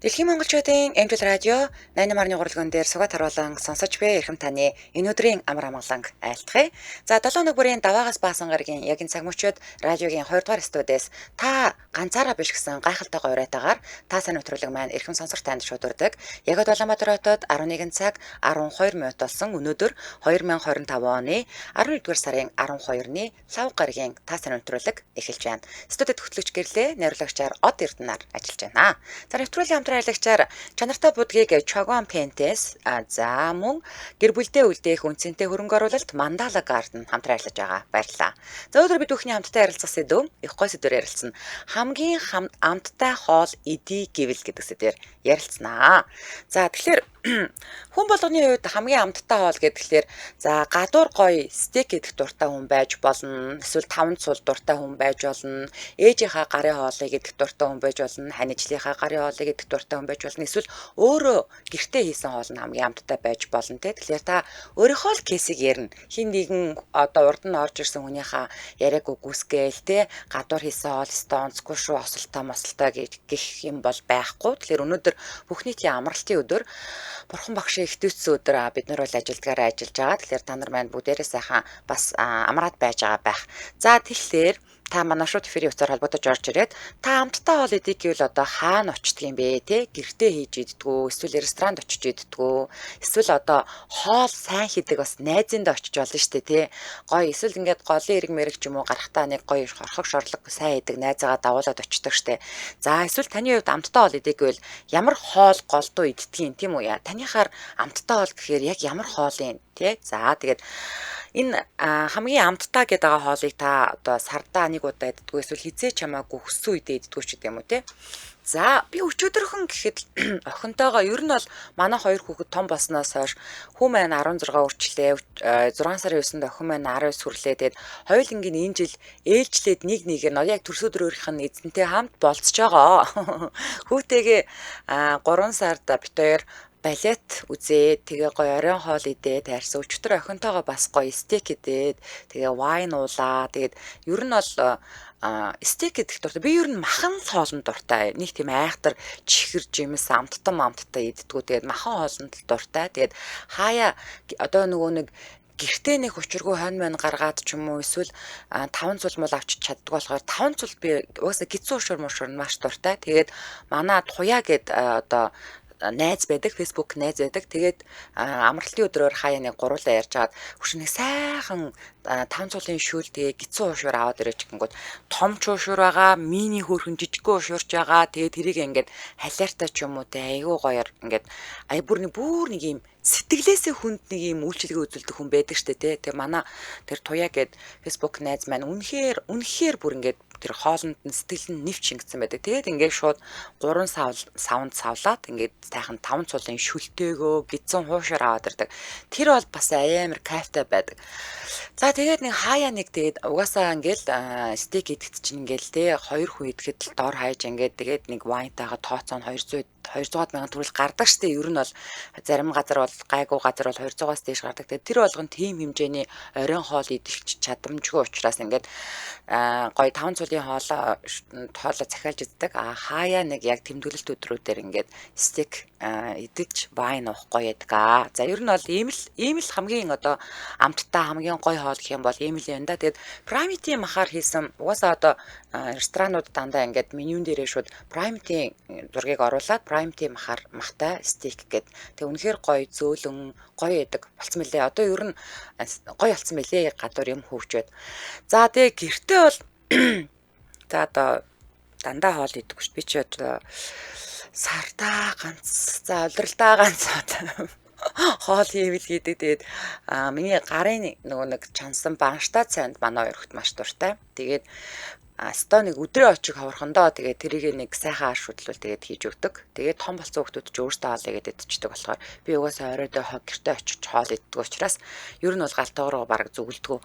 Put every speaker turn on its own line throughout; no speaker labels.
Дэлхийн монголчуудын Эмтэл радио 88.1 урлагын дээр сугаад харуулан сонсож буй эрхэм таны энэ өдрийн амар амгаланг айлтгая. За 7 өнөө бүрийн даваагаас баасан гарагийн яг энэ цаг мөчид радиогийн 2 дугаар студиэс та ганцаараа биш гэсэн гайхалтай гойрайтаагаар та сайн өдрөлөг маань эрхэм сонсогч танд шуудурдаг. Яг Улаанбаатар хотод 11 цаг 12 минут болсон өнөөдөр 2025 оны 11-р сарын 12-ны лав гарагийн та сайн өдрөлөг эхэлж байна. Студид хөтлөгч гэрлээ найруулагчаар Од Эрдэнаар ажиллаж байна. За нэвтрүүлгийн хамтран чанартай будгийг Chagwan Paints за мөн гэр бүлдээ үлдээх үнцэнтэй хөрөнгө оруулалт Mandala Garden хамтран ажиллаж байгаа. Баярлалаа. За өнөөдөр бид бүхний хамтдаа ярилцах сэдв их гой сэдвээр ярилцсан. Хамгийн амттай хоол эдий гэвэл гэдэг сэдвээр ярилцсанаа. За тэгэхээр хүн болгоны хувьд хамгийн амттай хоол гэхэлэр за гадуур гоё стейк идэх дуртай хүн байж болно. Эсвэл таван цул дуртай хүн байж болно. Ээжийнхаа гарын хоолыг идэх дуртай хүн байж болно. Ханижлынхаа гарын хоолыг идэх дуртай хүн байж болно. Эсвэл өөрөө гэртээ хийсэн хоол нь хамгийн амттай байж болно те. Тэгэхээр та өөрийнхөө л кейсийг ярина. Хин нэгэн одоо урд нь орж ирсэн хүнийхээ яриаг үгүйсгээл те. Гадуур хийсэн хоол стонцгүй шүү, осолтой гэх юм бол байхгүй. Тэгэхээр өнөөдөр бүх нийтийн амралтын өдөр Бурхан багшийн ихтүүцсэн өдөр бид нар бол ажилдгаараа ажиллаж байгаа. Тэгэхээр та нар маань бүгдээрээ сайхан бас амраад байж байгаа байх. За тэгэхээр та манай шууд эфирийн утсаар холбогдож орж ирээд та амттай хоол идэх гэвэл одоо хаана очдөг юм бэ те? Гэртээ хийж иддгүү, эсвэл ресторанд очиж иддгүү, эсвэл одоо хоол сайн хийдэг бас найзынд очиж болно шүү дээ те. Гоё эсвэл ингээд голын эрг мэрэг ч юм уу гарахтаа нэг гоё хорхог шорлог сайн хийдэг найзаагаа дагуулад очдог штэ. За эсвэл таны хувьд амттай хоол идэх гэвэл ямар хоол голдуу иддгийг тийм үү яа? Таныхаар амттай хоол гэхээр яг ямар хоол юм те? За тэгээд энэ хамгийн амттай гэдэг байгаа хоолыг та одоо сардаа нэг удаа иддгүү эсвэл хизээ чамаагүй хөссөн үедээ иддгүү ч гэдэг юм уу те. За би өчигдөрхөн гэхэд охинтойгоо ер нь бол манай хоёр хүүхэд том болсноос хойш хүн маань 16 хүрчлээ 6 сарын 9-нд охин маань 19 хүрлээ. Тэгээд хоёулангийн энэ жил ээлжлээд нэг яг төрсөдрөөрийнх нь эзэнтэй хамт болцож байгаа. Хүүтэйгээ 3 сард бит хоёр балет үзээд тэгээ гоё оройн хоол идээд таарсан. Өчтөр охинтойгоо бас гоё стейк идээд тэгээ вайн уулаа. Тэгээд ер нь бол стейк идэх дуртай. Би ер нь махан хоолнд дуртай. Нэг тийм айхтар чихэр жимс амттай иддгүү. Тэгээд махан хоолнд дуртай. Тэгээд хаяа одоо нөгөө нэг гэртээ нэг учиргүй хонь мань гаргаад ч юм уу эсвэл 5 цул мул авчиж чаддаг болохоор 5 цул би угаасаа гизүү ушур маш дуртай. Тэгээд манай туяа гэд одоо найз байдаг, Facebook найз байдаг. Тэгээд амралтын өдрөөр хаяа нэг гуруулаа ярьж агаад хүш нэг сайхан 5 цулын шүүл тэгээ гизүү ушуур аваад ирэж гингүүд том ч ушуур байгаа, мини хөөрхөн жижигхэн ушуурч байгаа. Тэгээд тэрийг ингээд халиартай ч юм уу те айгүй гоёор ингээд бүр нэг юм сэтгэлээсээ хүнд нэг юм үйлчлэгээ үзүүлдэг хүн байдаг штэ те. Тэгээ манай тэр туяа гэд Facebook найз маань үнэхээр бүр ингээд тэр хоолнд нь сэтгэл нь нэвч шингэсэн байдаг. Тэгээд ингээд шууд 3 савнд савлаад ингээд сайхан 5 цулын шүлтээгөө гидсэн хуушаар аваад ирдэг. Тэр бол бас амар кайфтай байдаг. За тэгээд нэг хаяа нэг тэгээд угаасаа ингээд стейк идэхэд чинь ингээд те 2 хүн идэхэд л дор хайж ингээд тэгээд нэг вайнтайгаа тооцоо 200 мянган төгрөг гардаг штэ. Ер нь бол зарим газар бол гайгүй газар бол 200-аас дээш гардаг. Тэгээд тэр болгон тийм хэмжээний оройн хоол идэлч чадамжгүй учраас ингээд гоё 5 цулын хоолоо захиалж иддэг. Хаяа нэг яг тэмдэглэлт өдрүүдээр ингээд стейк идэж вайн уух гоё байдаг. За ер нь бол ийм л хамгийн одоо амттай хамгийн гоё хоол гэх юм бол ийм л юм да. Тэгээд Prime-ийн махаар хийсэн угаасаа одоо ресторанууд дандаа ингээд менюн дээрээ шууд Prime-ийн зургийг оруулаад Prime-ийн махтай стейк гэд. Тэг үнэхээр гоё зөөлөн гоё яадаг болцсон мөлий. Одоо ер нь гоё болцсон мөлий гадуур юм хөвчөөд. За тэгээ гэртээ бол за одоо дандаа хоол идэг шүү. Би ч одоо сардаа ганц за улиралдаа ганц хоол хийвэл гэдэг. Тэгээд миний гарын нөгөө нэг чансан банштад санд манай хоёр хот маш дуртай. Тэгээд стоныг өдрөө очиг ховорхондоо тэгээд тэрийг нэг сайхан шүтлүүл тэгээд хийж өгдөг. Тэгээд том болсон хүмүүс ч өөртөө хоол игээд идчихдэг болохоор би угаасаа оройдоо гэртээ очиж хоол иддэг учраас ер нь бол галтайгаар бараг зүгэлдэггүй.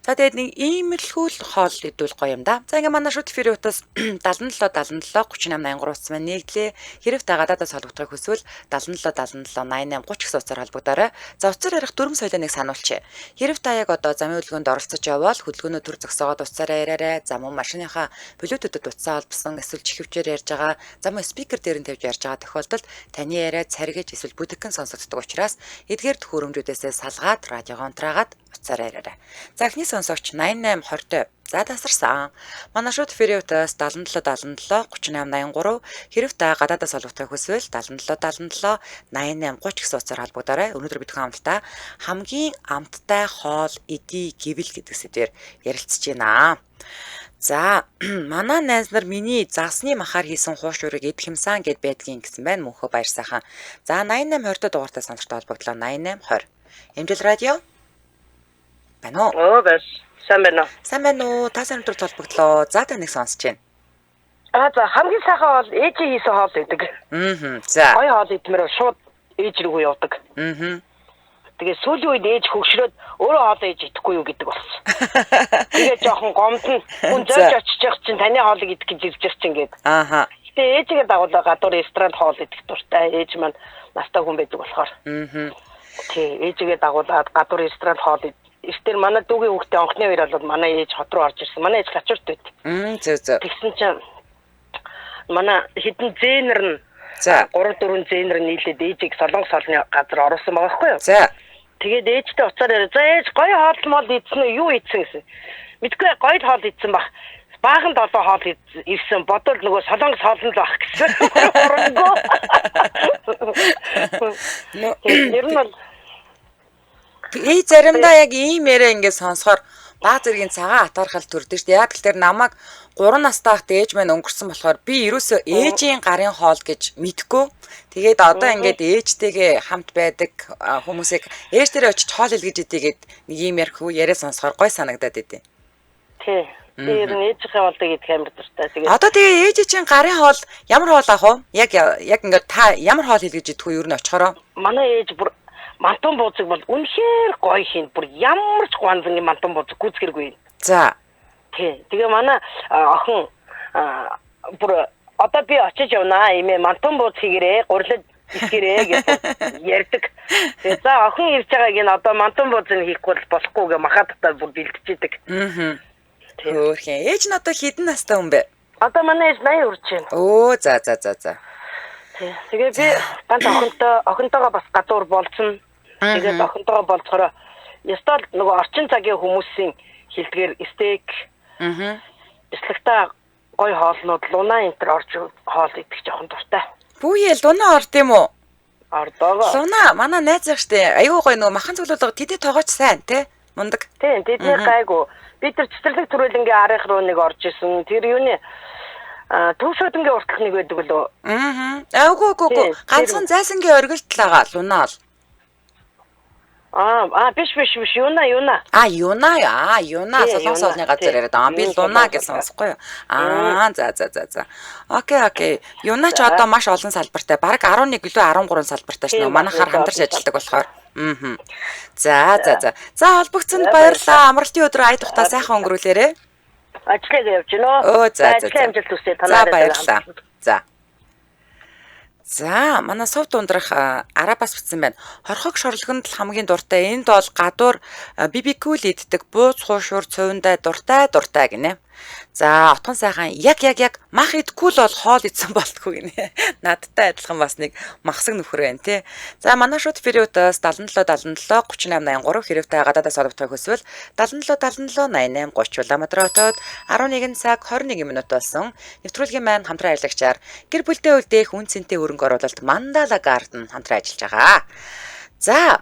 За тэгээд нэг иймэрхүү л хоол идвэл гоё юм да. За ингээ манай шууд эфирийн утас 77 38 83 утас маань нийтлээ. Хэрэг та гадаадаас холбогдохыг хүсвэл 77 88 30 гэсэн утсаар холбогдоорой. За утсаар ярих дүрм соёлыг сануулчих. Хэрэг та яг одоо замын хөдөлгөөнд оролцож явбал хөдөлгөөнөө төр зогсоогоод утсаараа яриарай. За мөн машины телефоныхаа Bluetooth-д утсаа холбосон эсвэл чихвчээр ярьж байгаа, зам спикер дээр нь тавьж ярьж байгаа тохиолдолд таны яриа царгиж эсвэл бүдэгхэн сонсогддог учраас эдгээр төхөөрөмжүүдээс салгаад радиогоо унтраагаад уцаараа яриарай. За эхний сонсогч 8820 за тасарсан. Манай шууд Фериутаас 7777 3883 хэрв та гадаадаас холбогдохыг хүсвэл 7777 8830 гэсэн утсаар холбогдорой. Өнөөдөр бид хамтдаа хамгийн амттай хоол эдий гэвэл гэдэг сэдвээр ярилцж байна. За манай найз нар миний загсны махаар хийсэн хууш урыг эд хэмсэн гэд байдгийн гэсэн байна. Мөнхөө баяр сайхан. За 8820 дугаартай сонсогчтой холбогдлоо 8820. Эмжил радио байна уу?
Бас сайн байна уу?
Сайн байна уу? Та сайн өдөр холбогдлоо. За таныг сонсож байна.
За хамгийн сайхан бол ээжийн хийсэн хоол гэдэг.
За.
Гоё хоол идмээр шууд ээж рүү явдаг. Тэгээ сүүлийн үед ээж хөгшрөөд өөрөө хоол ээж идэхгүй юу гэдэг болсон. Тэгээ жоохон гомдно. Хүн зөж очиж явах чинь таны хоолыг идэх гэж ирж явах чинь гээд. Тэгээ ээжигээ дагуулаа гадуур ресторан хоол идэх дуртай. Ээж маань настай хүн байдаг болохоор. Тий, ээжигээ дагуулаад гадуур ресторан хоол Эстер манай дүүгийн хүүхдээ онхны хоёр бол манай ээж хот руу орж ирсэн. Манай ээж гачуурт байт.
Зөө.
Тэгсэн чинь манай хитэн зээнэр нь 3-4 зээнэр нийлээд ээжийг солонгос хоолны газар оруулсан байгаа байхгүй юу?
За.
Тэгээд ээжтэй уцаар яриа. За ээж гоё хоол мол идсэн үү? Юу идсэн гэсэн. Мэдгүй гоё хоол идсэн баг. Баахан 7 хоол ирсэн. Бодвол нөгөө солонгос хоол нь л баг гэсэн. Ер нь бол
заримдаа яг ийм яриа ингээд сонсохоор баг зэргийн цагаан атаархал төрдөг шүү дээ. Яг л тэр намайг 3 настай хахад ээж маань өнгөрсөн болохоор би ерөөсөө ээжийн гарын хоол гэж мэдгүй. Тэгээд одоо ингээд ээжтэйгээ хамт байдаг хүмүүсийг ээж дээрээ очиж хоол илгэж идээгээд нэг ийм ярих яриа сонсохоор гой санагдаад идэв.
Тий. Тэр ээжийнхээ хоолыг идэх амар дуртай. Тэгээд
одоо тэгээ ээж чинь гарын хоол ямар хоол авах вэ? Яг ингээд та ямар хоол илгэж идэх вэ? Юу н очихороо?
Манай ээж бүр мантун бууцыг бол үнэхээр гоё хийн. Бүр ямар ч гуанзангийн мантун бууцыг гүйцгэргүй.
За.
Тий. Тэгээ манай охин бүр одоо би очиж явнаа эмээ мантун бууц хийгэрээ гурлаж искэрээ гэж ярьдаг. Тэгээ за охин ирж байгааг нь одоо мантун бууцыг хийхгүй болохгүй гэ махадтай бүр бэлтжидэг.
Хөөхөн. Ээж нь одоо хэдэн настай хүн бэ?
Одоо манай ээж 80 хүрч байна.
Оо за.
Тэгээ би ганц охинтойгоо бас гадуур болцсон. Тэгээд охинтойгоо болцохороо ястал нөгөө орчин цагийн хүмүүсийн хилдгээр стейк бяцлагтай гоё хоолнууд луна энтер орж хоол идэх жоохон дуртай.
Бүүе луна орд юм уу?
Ордоогоо.
Луна манай найз ах штэ. Аюу гоё нөгөө махан цуглуулга тэдэ тоогооч сайн те. Мундаг.
Тийм тэдний гайгүй. Би тэр цэцэрлэг төрөлнгийн арих руу нэг орж исэн. Тэр юуны төвшөөдөнгийн уртх нэг байдаг лөө.
Агуу. Ганцхан зайсангийн оргилт л байгаа луна бол.
Биш юуна.
Юуна солонгос хоолны газар яриад. Би луна гэсэн сонсохгүй юу? За. Окей. Юуна ч одоо маш олон салбартай. Бараг 11 гэлөө 13 салбартай шнэ. Манайхаар хамтарч ажилладаг болохоор. За. За холбогдсонд баярлалаа. Амралтын өдрөө ая тухтаа сайхан өнгөрүүлээрэ.
Ажлыг явж гинөө.
За.
Амжилт хүсье танаараа.
Баярлалаа. За, манай сувд ундрах арабаас бичсэн байна. Хорхог шорлогонд л хамгийн дуртай. Энд бол гадуур BBQ л иддэг. Бууз хуушуур цувиндай дуртай гинэ. За, отгон сайхан яг мах идэхгүй л бол хоол идсэн болтгүй гинэ. Надтай адилхан бас нэг махсаг нөхөр байна тий. За, манай шууд Фериутаас 7777 3883 хэрвээ гадаадаас олбохыг хүсвэл 7777 8830 Улаанбаатар хотод 11 цаг 21 минут болсон. Нэвтрүүлгийн маань хамтран ажиллагчаар гэр бүлдээ үлдээх үн цэнтэй хөрөнгө оруулалт Mandala Garden хамтран ажиллаж байгаа. За,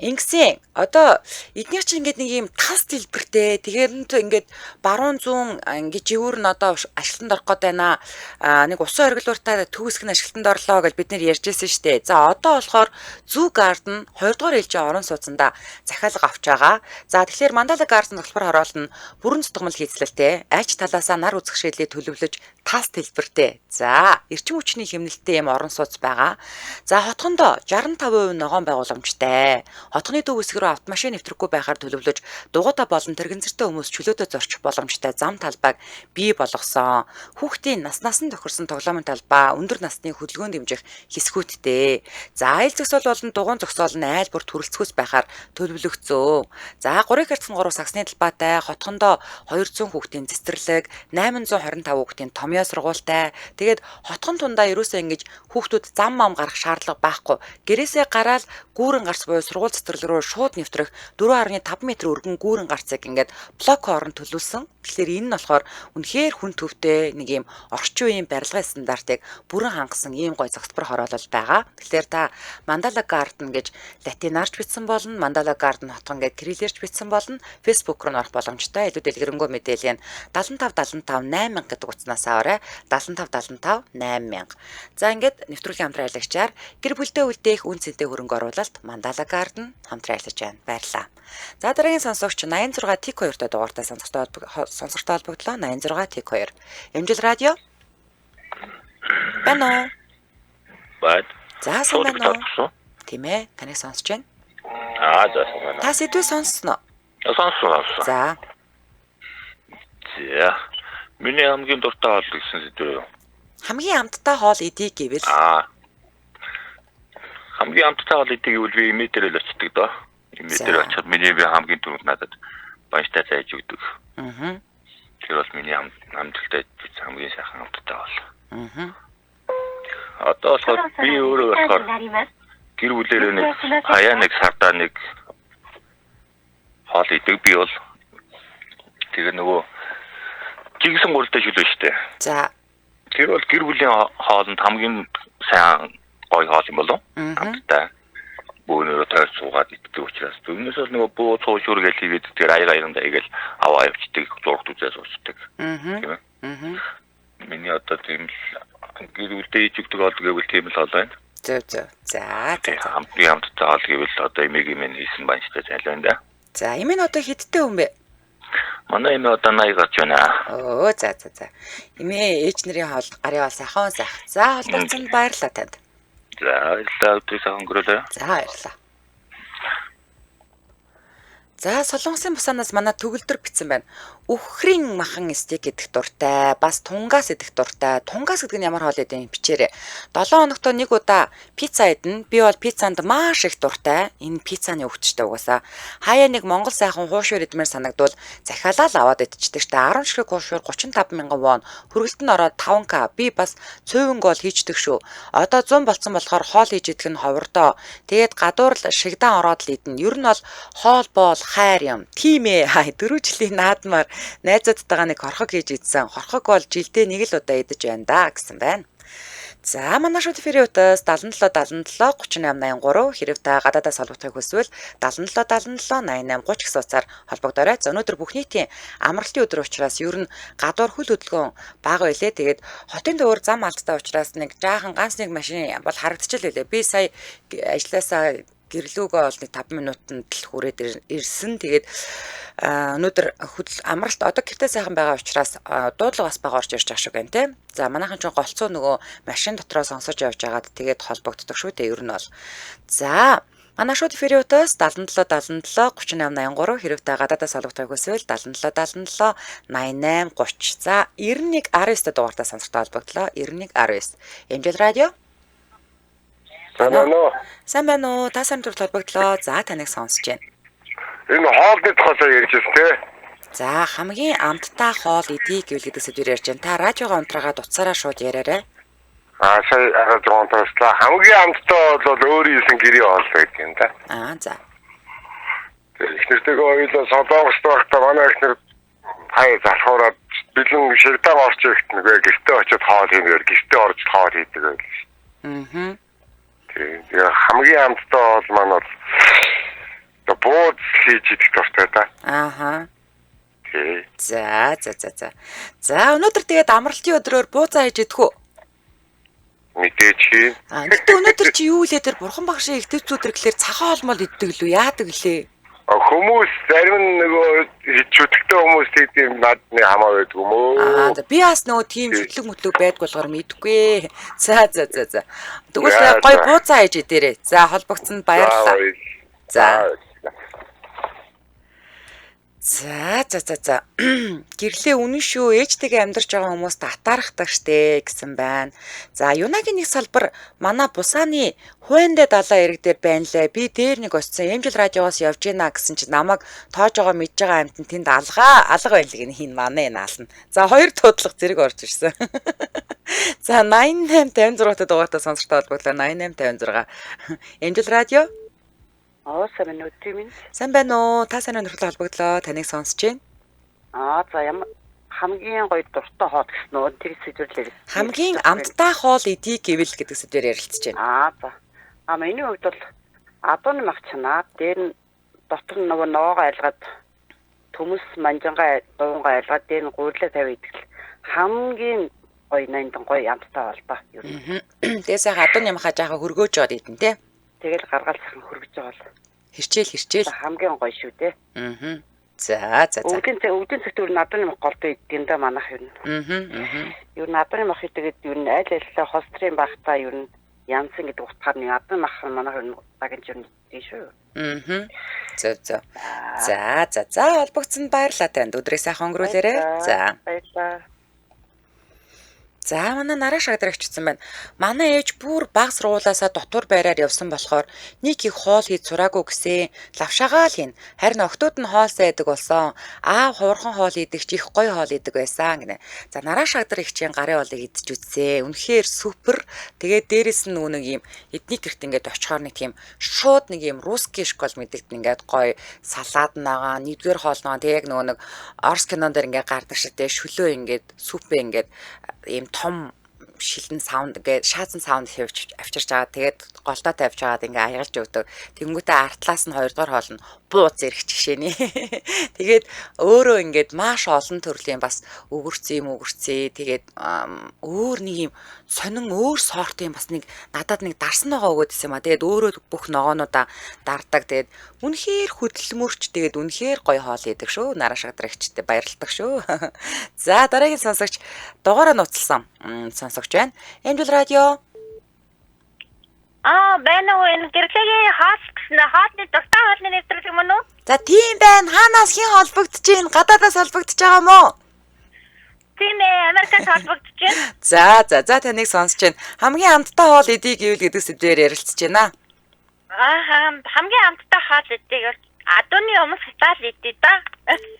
ингэсэн одоо эдгээр чинь ингээд нэг юм тас дэлбэртэй тэгээд ингээд баруун зүүн ингээд живүүр нь одоо ашиглалтанд орох гээд байна. Нэг усан оргилууртаа төгсгөн ашиглалтанд орлоо гэж бид нэр ярьжсэн шүү дээ. За одоо болохоор Zoo Garden 2 дугаар ээлжийн орон сууцанда захиалга авч байгаа. За тэгэхээр Mandala Garden хэлбэр хороолол нь бүрэн зүтгэмэл хийцлэлтэй айч талаасаа нар үзэх шийдлээ төлөвлөж тас дэлбэртэй. За эрчим хүчний хэмнэлттэй юм орон сууц байгаа. За хотхондоо 65% ногоон байгууламжтай. хотгоны төв хэсэг рүү автомашин нэвтрэхгүй байхаар төлөвлөж дугуйтаа болон тэрэгэнцэртэй хүмүүс чөлөөтэй зорчих боломжтой зам талбайг бий болгосон. Хүүхдийн насны тохирсон тоглоомын талбай өндөр насны хөдөлгөөн дэмжих хэсгүүдтэй. За аялал зөксөл болон дугуйн зөксөл нь айл бүр төрөлцөхөөс байхаар төлөвлөгдсөн. За 3х-3 сагсны талбайтай хотгондоо 200 хүүхдийн цэцэрлэг, 825 хүүхдийн томьёо сургуультай. Тэгээд хотгон тундаа ерөөсөө ингэж хүүхдүүд зам мам гарах шаардлага байхгүй. Гэрээсээ гараад гүүрэн гарц буюу сургууль цэцэрлэг рүү шууд нэвтрэх 4.5 м өргөн гүүрэн гарцыг ингээд блок хоорон төлөвлөсөн. Тэгэхээр энэ нь болохоор үнэхээр хүн төвтэй нэг юм орчин үеийн барилгын стандартыг бүрэн хангасан ийм гоё зохицбор хороолол байгаа. Тэгэхээр та Mandala Garden гэж латинаарч бичсэн болно, Mandala Garden хотгон гэж кириллээрч бичсэн болно. Facebook руу орох боломжтой. Илүү дэлгэрэнгүй мэдээлэл нь 75 75 8000 гэдэг утаснаас аваарай. 75 75 8000. За ингээд нэвтрүүлгийн хамтран аялагчаар гэр бүлдээ үлдээх үн цэнтэй хөрөнгө оруулалт Mandala Garden хамтран ажиллаж байна. Баярлалаа. За дараагийн сонсогч 86 Тик 2-той дугаартай сонсогчтой холбогдлоо. 86 Тик 2. Эмжил радио. Бано.
Бат.
За сайн байна уу? Тийм ээ, таныг сонсож байна.
За сайн байна.
Та сэдвээ сонссноо?
Сонссон.
За.
За. Миний хамгийн дуртай хоол гэсэн сэдвээ юу?
Хамгийн амттай хоол эдийг гэвэл
хамгийн амттай хоол эдийг гэвэл би имэдэрэл очдөг доо. Имэдэр очоод миний хамгийн түрүүнд надад баяртай зайж өгдөг. Тэр бол миний амттай хамгийн сайхан амттай хоол. Одоо болохоор би өөрөө болохоор гэр бүлэрээ нэг хаяа нэг сардаа нэг хоол идэг би бол тэгээ нөгөө жигсэн гуралтай шүлээ штэ.
За.
Тэр бол гэр бүлийн хоолнд хамгийн сайн гоё хоол юм болов. Амттай бөөнөрөө тойр суугаад иддэг учраас түүнээс бол нөгөө бөө цуушур гэж хийгээд тэр аягаанда игээл аваа явчихдаг зургт үзээс уучдаг. Тийм ээ. Миний одоо тийм л гэр бүлдээ иж өгдөг хоол гэвэл тийм л хоол байна.
Зөв. За.
Хамгийн амттай хоол гэвэл одоо эмээгийн минь хийсэн банчтай зайлаа байна да.
За эмээ нь одоо хэдтэй хүн бэ?
Манай эмээ одоо 80 гарч байна.
Оо за. Эмээ ээж нарын хоол гарын хоол сайхан сайх. За холбогдсонд баярлалаа танд.
За баярлалаа өдрийг сайхан өнгөрөөлөө.
За баярлалаа. За Солонгосын бусанаас манай төгөлдөр битсэн байна. Үхрийн махан стейк идэх дуртай, бас тунгаас идэх дуртай. Тунгаас гэдэг нь ямар хоол идэв бичээрэй. 7 хоногт нэг удаа пицца идэнэ. Би бол пиццанд маш их дуртай. Энэ пиццаны өвчтөй угаасаа. Хаяа нэг монгол сайхан хуушуур идмээр санагдвал захиалаад аваад идчихдэг штэ. 10 ширхэг хуушуур 35,000 вон. Хүргэлтэнд ороод 5к. Би бас цөөвөнгө бол хийждэг шүү. Одоо 100 болцсон болохоор хоол хийж идэх нь ховрдоо. Тэгээд гадуур л шигдан ороод л идэнэ. Ер нь бол хоол боол хайр юм. Тийм ээ. 4 жилийн наадмаар найзуудтайгаа нэг хорхог хийж идсэн. Хорхог бол жилдээ нэг л удаа идэж байна да гэсэн байна. За манай шууд эфирийн утас 77 77 38 83 хэрэг та гадаадаас холбогдохыг хүсвэл 77 77 88 30 гэсэн утсаар холбогдорой. За өнөөдөр бүх нийтийн амралтын өдөр учраас ер нь гадуур хөл хөдөлгөөн бага байлээ. Тэгээд хотын дөөр зам алдтай учраас нэг жаахан ганц нэг машин бол харагдчихл байлээ. Би сая ажилласаа гэрлүүгөө бол нэг 5 минутанд л хүрээд ирсэн. Тэгээд өнөөдөр амралт одоо гэртээ сайхан байгаа учраас дуудлага бас бага орж ирж байгаа шүү гэн тэ. За манайхан ч голцоо нөгөө машин дотроо сонсож явж байгаад тэгээд холбогддог шүү дээ ер нь бол. За манай шууд эфирийн утас 77 77 38 83 хэрвээ гадаадаас холбогдохыг хүсвэл 77 77 88 30. За 91 19 дугаартаа сонсогтой холбогдлоо. 91 19. Эмжил радио. Сайн байна уу? Та сайн дуртай холбогдлоо. За таныг сонсож байна.
Энэ хоолны тухай ярьж байна те.
За хамгийн амттай хоол эдийг гэвэл гэдэг сэдвээр ярьж байна. Та радиогоо унтраагаад утсаараа шууд яриарай.
Сая радиогоо унтрааслаа. Хамгийн амттай бол өөрийн хийсэн гэрийн хоол байдаг юм да.
За.
Эхнэртэйгээ ойлоо Солонгост байхдаа манай эхнэр хаяа залхуураад бэлэн шигдаа орч ирэхт нэгэ гэртээ очиод хоол хиймээр гэртээ орж хоол хийдэг байл. Тэгээ хамгийн амттай бол манай бууз хийж идэх дуртай да. Тий.
За. За өнөөдөр тэгээд амралтын өдрөөр буузаа хийж идэх үү?
Мэдээж хий.
Гэтэ өнөөдөр чи юу лээ тэр бурхан багшийн их төвчүүдэр гэхэлэр цагаан холмол иддэг лүү яадаг лээ?
Хүмүүс зарим нөгөө хичүүдтэй хүмүүс тийм над нэг хамаа байдаг юм уу?
За би бас нөгөө тийм шүтлэг мүтлэг байдг болохоор мэдгүй. За. Тэгвэл гой буузаа хийж идээрэй. За холбогдсонд баярлалаа. За. За. Гэрлээ үнэн шүү. Ээжтэйгээ амьдарч байгаа хүмүүст атаархдаг штэ гэсэн байна. За, Юнагийн нэг салбар манай Бусааны Хуйндэ далаа ирэг дээр байна лээ. Би дээр нэг очсон. Эмжил радиогоос явж гинэ гэсэн чи намайг тоож байгаа мэдж байгаа амтэн тэнд алга байна л гин хин манай наална. За, 2 дуудлага зэрэг орж ирсэн. За, 8856-т дугаартай сонсортой холбооглоо 8856. Эмжил радио.
Сайн өдрийн минь.
Сайн байна уу? Та сайн өнөрлөө холбогдлоо. Таныг сонсож байна.
За ямар хамгийн гоё дуртай хоол гэсэн нөө тэр сэдвэрлээ.
Хамгийн амттай хоол идий гэвэл гэдэг сэдвээр ярилцж байна.
За. Миний хувьд бол адууны мах чанаа. Дээр нь дотор нь нөгөө ноогоо айлгаад төмөс манжангаа дуунгаа айлгаад дээр нь гуйлаа тавь идэх хамгийн гоё нандин гоё амттай хоол ба.
Дээсээ адууны махаа жаахан хөргөөж жоод идэн тий.
Тэгэл гаргаал сайхан хөргөж байгаа бол
хэрчээл
хамгийн гоё шүү дээ.
За.
Өвдөн цагт өөр надад юм голтой идэх да манайх юу. Юу надад мах идэгээд юу айл аллаа хострын багтаа юу янсан гэдэг утгаар нь надад мах манайх юу багж юу дээ шүү. За
холбогдсонд баярлалаа танд. Өдрийг сайхан өнгөрүүлээрэй. За.
Баярлалаа.
За манай нараа шагдар ичсэн байна. Манай ээж бүр баг сургуулаасаа дотор байраар явсан болохоор нэг их хоол хийж сураагүй гэсэн лавшаагаал хийн. Харин октод нь хоолсоо идэг болсон. Аав ховорхон хоол идэх ч их гоё хоол идэг байсан гинэ. За нараа шагдар ичийн гарын хоолыг идэж үзсэн. Үнэхээр супер. Тэгээд дээрэс нь нэг юм эдний гэрт ингээд очихоор нэг тийм шууд нэг юм русский школ мэдэгдэн ингээд гоё салаад нагаа, нэгдүгээр хоол нагаа тэг яг нэг орс кинон дээр ингээд гардаг шиг тэг шөлөө ингээд супэ ингээд ийм том шилэн саунд ингээд шаазан саунд авчирч байгаа. Тэгээд голдоо тавьж байгаад ингээ аягалж өгдөг. Тэнгүүтээ артлаас нь 2 дугаар хоол нь бууз ирэх жишээний. Тэгээд өөрөө ингээд маш олон төрлийн бас өгөрцөө. Тэгээд өөр нэг юм сонин өөр сортын бас нэг надад нэг дарсан байгаа өгөөд исэн юм а. Тэгээд өөрөө бүх ногоонуудаа дардаг. Тэгээд үнэхээр хөдөлмөрч тэгээд үнэхээр гоё хоол идэг шүү. Нараа шагдрагчтай баярлалдаг шүү. За дараагийн сонсогч дугаараа нууцлсан сонсогч байна. Эмжил радио.
Байна уу энэ гэрлэгийн хаалтны дуртай хоолны нэвтрүүлэг юм уу?
За тийм байна. Хаанаас хэн холбогдож байна? Гадаадаас холбогдож байгаа мó?
Тийм Америкаас холбогдож байна.
За таныг сонсож байна. Хамгийн амттай хоол идий гэвэл гэдэг сэдвээр ярилцж байна.
Хамгийн амттай хоол идий гэвэл адууны өмс хатаал идий да.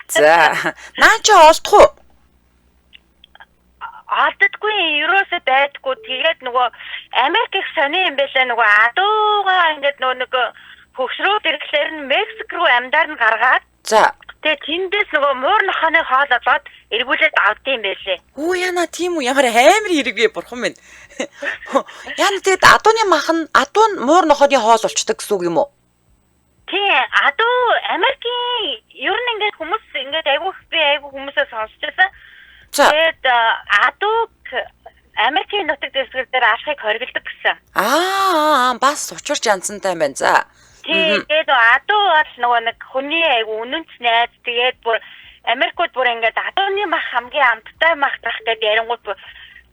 За наа чи олдох уу?
Алддаггүй ерөөсөө байдгүй. Тэгээд нөгөө Америк их сони юм байлаа. Нөгөө адуугаа ингээд нөгөө хөгшрүүд ирэхлээр нь Мексик руу амьдаар нь гаргаад.
За.
Тэгээд тэндээс нөгөө муур нохооны хоол олоод эргүүлээд авдсан юм байлээ.
Оо яна тийм үү, ямар амар хэрэгвээ бурхан минь. Яна тэгээд адууны муур нохооны хоол болчдаг гэсэн үг юм уу?
Тийм, адуу Америкийн ер нь ингээд хүмүүс ингээд айгүй хүмүүсээ сонсч байсан. Тэгээд адууг Америкийн нутаг дэвсгэр дээр алхахыг хориглодог гэсэн.
Бас учирч янзантай байна. За.
Тэгээд адуу бол нөгөө нэг хүний айгу үнэнч найз. Тэгээд бүр Америкууд бүр ингээд адууны мах хамгийн амттай мах гэх гээд ярингууд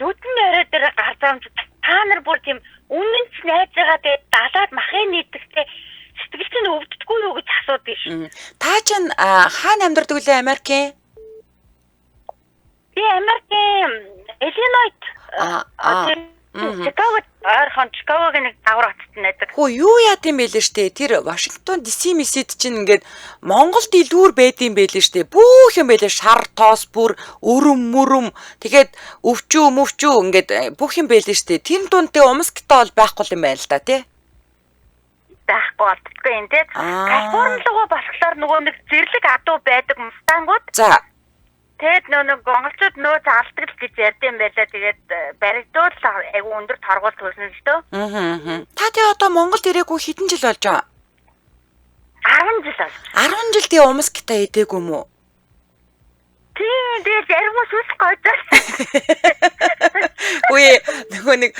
нүдэн өрөө дээр гарцаамж та нар бүр тийм үнэнч найз байгаа. Тэгээд далаад махын нийтгэхтэй сэтгэл чинь өвддөггүй юу гэж асуудаг ш.
Та чинь хаана амьдардаг вэ Америкийн?
Америкийн Иллинойд Чикагогийн нэг давар хотод найдаг.
Хөө юу яа гэм бэлээ штэ. Тэр Вашингтон DC мэсэд чинь ингээд Монголд илүүр байдсан бэлээ штэ. Бүх юм бэлээ шар тоос бүр өрөм тэгээд өвчөө ингээд бүх юм бэлээ штэ. Тэр дундээ умсктай бол байхгүй юм байна л да тий.
Байхгүй болтгүй юм тий. Калифорни руу болохоор нөгөө нэг зэрлэг адуу байдаг мустангууд.
За.
Тэгэд нөгөө монголчууд нөөц алддаг гэж ярьдсан байлаа. Тэгээд баригдуул айгу өндөр торгуул төлсөн л дөө.
Та тэгээ одоо Монголд ирээгүй хэдэн жил болж байгаа?
10 жил болж.
10 жил тэгээ умсктай идээгүй юм уу?
Тийм, тэгээд ярмаас үс гойдоо.
Үе нөгөө нэг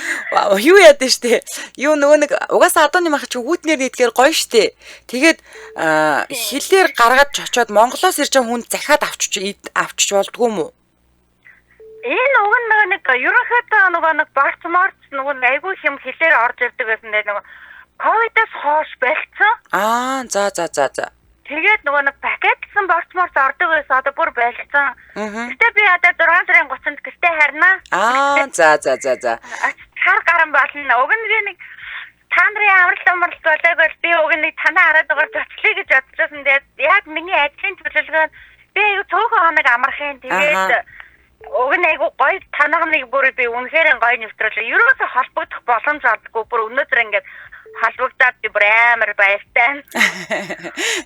юу яд нь штэ. Юу нөгөө нэг угаасаа адууны мах чи хүүтнэр нийтгээр гоё штэ. Тэгээд хилээр гаргаад очиод Монголоос ирж байгаа хүн захиад авчиж болдгоо юм уу?
Энэ уг нэг ерөнхийдөө нөгөө нэг борц нөгөө айгүй юм хилээр орж ирдэг гэсэн нэг ковидоос хойш байлцсан.
За.
Тэгээд нөгөө нэг пакетлсан борцморц ордог байсан одоо бүр байлцсан. Гэтэ би одоо 6 сарын 30-нд гэртээ харнаа.
За.
Хар гарan болно. Уг нь нэг та нарын амралт болоог бол би уг нэг танаа хараад байгаа зочлоо гэж бодчихсон. Тэгээд яг миний ажлын төлөвлөгөө би аюу цөөхөн хоног амархын. Тэгээд уг нь аюу гоё танаа нэг бүр би үнэхээр гоё нэвтрүүлээ. Ерөөсө холбогдох боломж олдгүй бүр өнөөдөр ингээд холбогдоод би бүр амар баяртай.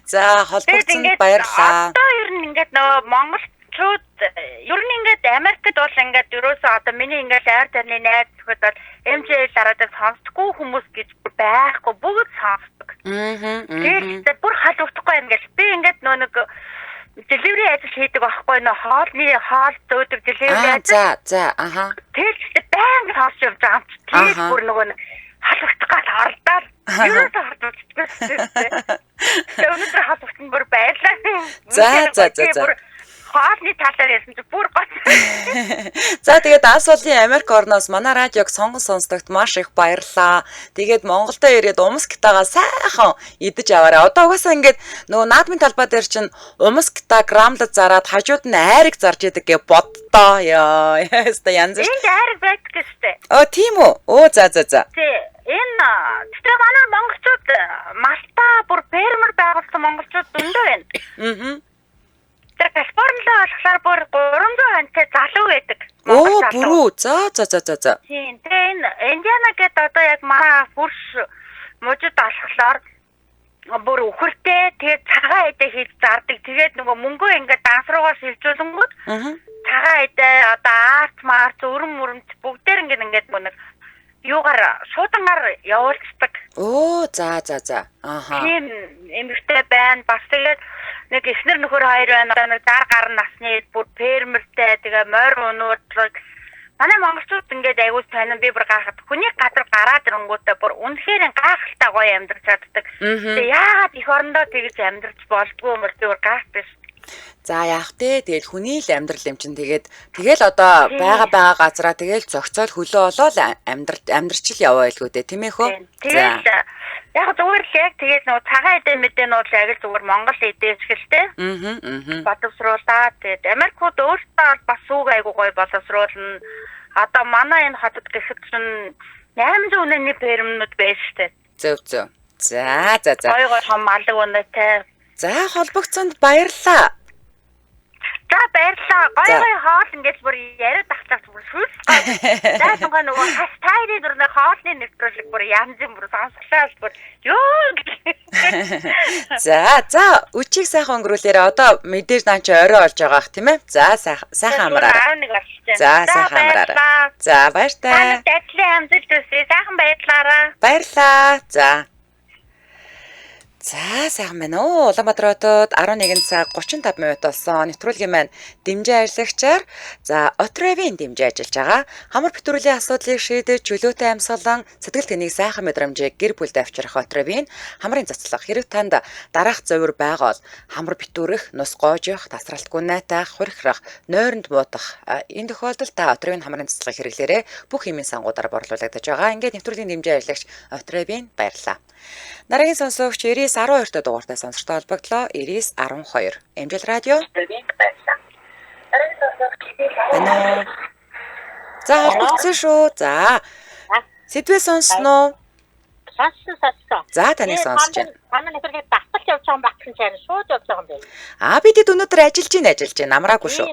За холбогдсонд баярлалаа.
Одоо ер нь ингээд нөгөө монголчууд ер нь ингээд Америкт бол ингээд ерөөсөө одоо миний ингээд айр тарны найз зөвхөн бол MJ дараадаг сонсдоггүй хүмүүс гэж байхгүй бүгд сонсдог. Тэгээд бүр холбогдохгүй ингээд би ингээд нөгөө delivery ажил хийдэг байхгүй нөө хоол зөөдөг delivery ажил.
За.
Тэгээд баян сонсч явж байгаа юм. Тэгээд бүр нөгөө халуурах гал харлаад ерөөсөө харлуулчихсан. Тэгээд өнөөдөр халуурсан бүр баярлаа.
За.
Хоолны талаар ярьсан чи бүр гот.
За тэгээд Алс улсын Америк орноос манай радиог сонсдогт маш их баярлаа. Тэгээд Монголдо ирээд умс гитагаа сайхан идэж аваарай. Одоо угаасаа ингээд нөгөө наадмын талбай дээр чинь умс гита грамлад зараад хажууд нь айрыг зарж идэг гэж боддоо. Яа янз.
Энд айрыг байдаг гэжтэй.
Тийм үү? За.
Тий. Энэ тэгтээ манай монголчууд Малта бүр фермер байгуулсан монголчууд зөндөө байна. Тэр Калифорнилоо болохоор бүр 300 хантай залуу байдаг.
Бүрүү. За.
Тийм. Тэгээ энэ Индиана гэдэг одоо яг манай хурш мужид болохоор бүр үхэртэй тэгээ цагаан эдээ хийж зардаг. Тэгээд нөгөө мөнгөө ингээд данс руугаа шилжүүлэнгүүт цагаан эдээ одоо арт өрөмт бүгдээр ингээд нэг юугаар шуудангаар явуулцдаг.
За.
Тийм эмэгтэй байна. Бас тэгээд нэг эхнэр нөхөр хоёр байна. Одоо нэг дар гар насны бүр фермертэй тэгээ морь унуудлаг. Манай монголчууд ингээд аягүй тань би бүр гахад хүний гадар гараад ирэнгүүтээ бүр үнэхээр гайхалтай гоё амьдарч чаддаг. Тэгээ яагаад их орондоо тэгж амьдарч болдгоо юм бол бүр гайхдаг.
За яах вэ? Тэгэл хүний л амьдрал юм чинь тэгэл одоо байгаа газараа тэгэл зөгцөөл хөлөө олоод амьдрчил яваа илгүү дээ тийм ээ хөө.
За. Яг зүгээр л яг тэгээд нөгөө цагаан эдээ мэдээ нь бол яг л зүгээр Монгол эдээс гэлтэй. Боловсруулаад тэгээд Америкууд өөрсдөө бас сүүг айгуу гоё боловсруулна. Одоо манай энэ хотод гэхэд чинь 800 үнэний фермнүүд байж штэ.
Зөв. За.
Гоё том алга үнэтэй.
За холбогцсонд баярлалаа.
За баярлалаа. Гоё хоол ингэж бүр яриад тахчих бүр шүлстэй. За сонго нөгөө хастайрын дөрнө хоолны нэвтрүүлэг бүр янз бүр сонсглаа бүр ёо.
За үчиг сайхан өнгөрүүлээрэ одоо мэдээж наа чи орой олж байгаах тийм ээ. За сайхан амраарай. За сайхан амраарай. За баяртай.
Ажлын амжилт хүсье. Сайхан баярлаарай.
Баярлаа. За сайхан байна уу. Улаанбаатар хотод 11 цаг 35 минут болсон. Нэвтрүүлгийн маань дэмжээ ажиллагчаар Отревийн дэмжээ ажиллаж байгаа. Хамар битүүрлийн асуудлыг шийдэж чөлөөтэй амьсгалан сэтгэл тэнийг сайхан мэдрэмжийг гэр бүлд авчрах Отревийн хамрын цацлах хэрэг танд дараах зөвөр байгаа бол хамар битүүрэх, нус гоожих, тасралтгүй найтах, хурхирах, нойронд буудах энэ тохиолдолд та Отревийн хамрын цацлах хэрэглээрээ бүх хэмжээний сангуудаар борлуулагдаж байгаа. Ингээд нэвтрүүлгийн дэмжээ ажиллагч Отревийн баярлалаа. Дараагийн сонсогч 9912 дугаартай сонсогчтой холбогдлоо. 9912. Эмжил радио. За холбогдсон шүү. За. Сэдвээ сонсноо.
Сонссон.
За таныг сонсож байна.
Манай нэвтрүүлгийг давталж явж байгаа юм багтсан чаар шууд явж байгаа юм байна.
Бидэд өнөөдөр ажиллаж байна. Амраагүй шүү.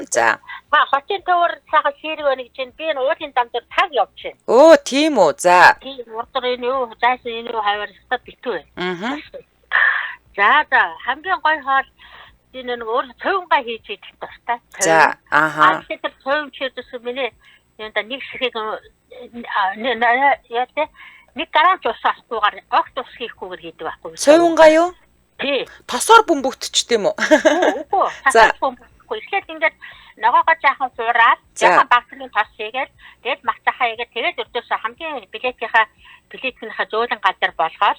За.
Хотын төвөр цаахаа ширэг байна гэж би энэ уулын дам дээр таг явж байна.
Тийм үү. За.
Тийм урдэр энэ юу зайсан энэ юу хаваар стад битүү байна. За хамгийн гоё хоол энэ нэг өөр цөөнгай хийж идэх дуртай.
За.
Тэр цөөн чийдс миний энэ нэг шигийг нэг грамч ус авахгүйгээр огт ус хийхгүйгээр хийдэг байхгүй.
Цөөнгай юу?
Тий.
Тосоор бөмбөгдчихдээ юм уу?
Үгүй. Тосоор бөмбөгдөхгүй. Эхлээд ингээд ногоогоо жаахан суураад, жаахан багцгийн тос хийгээд, тэгээд магцахаа хийгээд, тэгээд өрдөөсөө хамгийн билетийнхаа зөөлөн газар болгоод.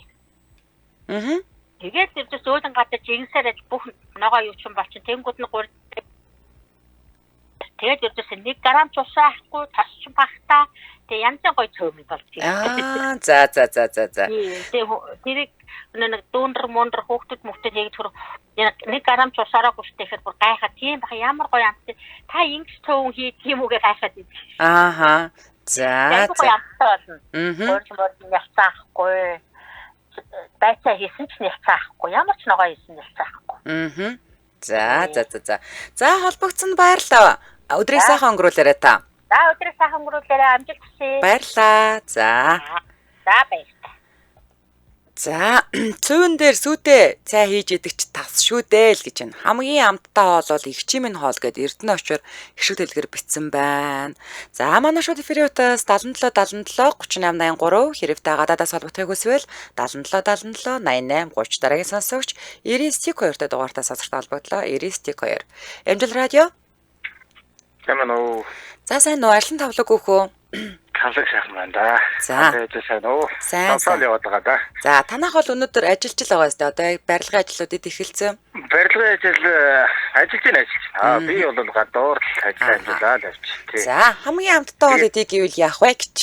Тэгээд өрдөөс зөөлөн газар жигсээрэл бүх ногоо юу ч юм болчин тэнгууд нь гур. Тэгээд өрдөөс 1 грамч ус авахгүй, тос ч багтаа. Тэг янз бүрийн гоё цөмөл болж
Аа за.
тэрийг нэг дүүндэр мундар хүүхдүүд мөхтөд яг тэр нэг грамч усаараа гүштэйхэд бүр гайхаад тийм баха ямар гоё амт та ингэж цөөн хий тийм үгээ гайхаад идэв.
Ааха. За.
Гоё амттай болно. Өөрөөр яцаахгүй. Байцаа хийсэн ч яцаахгүй. Ямар ч ногоо хийсэн яцаахгүй.
За. За холбогдсон баярлалаа. Өдрийг сайхан өнгөрүүлээрэй та.
За өдрийг сайхан өнгөрүүлээрэй. Амжилт хүсье.
Баярлалаа. За
баярлалаа.
За цөөн дээр сүйдээ цай хийж идэг ч тас шүү дээ л гэж байна. Хамгийн амттай хоол бол игчийн минь хоол гэд Эрдэнэ очоор гişүг дэлгэр бичсэн байна. За манай шууд эфирийн утас 77 38 83 хэрэгтэй гадаадаас холбогдохыг хүсвэл 77 88 30 дараагийн сонсогч 99.2 дугаартай сасарт холбогдлоо 99.2. Эмжил радио.
Сайн уу.
За сайн уу арлан тавлаг өөхөө.
Халаг сайхан байна да.
За.
Сайн уу.
Сайн.
яваад байгаа да.
За танах бол өнөөдөр ажиллаж л байгаа сте. Одоо барилгын ажлуудад эхэлсэн.
Барилгын ажиллаж байна. Би бол гадуур ажиллаад авч.
За хамгийн амттай хоол эдийг гэвэл яах вэ гэж.